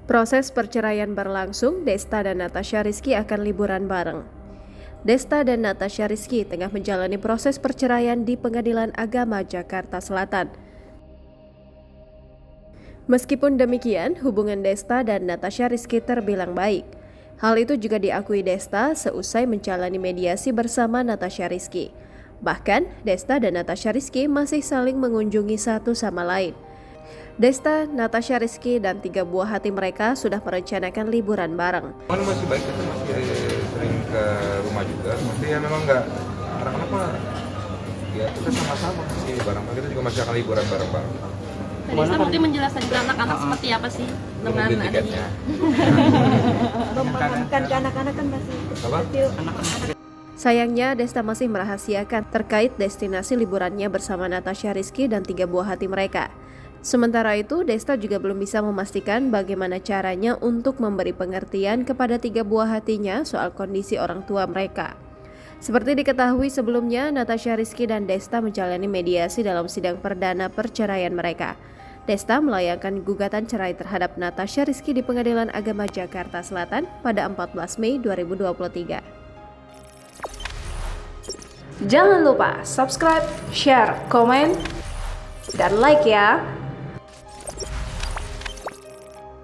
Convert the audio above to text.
Proses perceraian berlangsung, Desta dan Natasha Rizky akan liburan bareng. Desta dan Natasha Rizky tengah menjalani proses perceraian di Pengadilan Agama Jakarta Selatan. Meskipun demikian, hubungan Desta dan Natasha Rizky terbilang baik. Hal itu juga diakui Desta seusai menjalani mediasi bersama Natasha Rizky. Bahkan, Desta dan Natasha Rizky masih saling mengunjungi satu sama lain. Desta, Natasha Rizky, dan 3 buah hati mereka sudah merencanakan liburan bareng. Masih baik, kita masih sering ke rumah juga. Masih ya memang nggak kenapa ya kita sama-sama masih bareng. Kita juga masih akan liburan bareng-bareng. Tadi Desta mungkin menjelaskan ke anak-anak seperti apa sih dengan adanya. Memahamkan ke anak-anak kan masih kecil. Sayangnya, Desta masih merahasiakan terkait destinasi liburannya bersama Natasha Rizky dan 3 buah hati mereka. Sementara itu, Desta juga belum bisa memastikan bagaimana caranya untuk memberi pengertian kepada 3 buah hatinya soal kondisi orang tua mereka. Seperti diketahui sebelumnya, Natasha Rizky dan Desta menjalani mediasi dalam sidang perdana perceraian mereka. Desta melayangkan gugatan cerai terhadap Natasha Rizky di Pengadilan Agama Jakarta Selatan pada 14 Mei 2023. Jangan lupa subscribe, share, komen, dan like ya!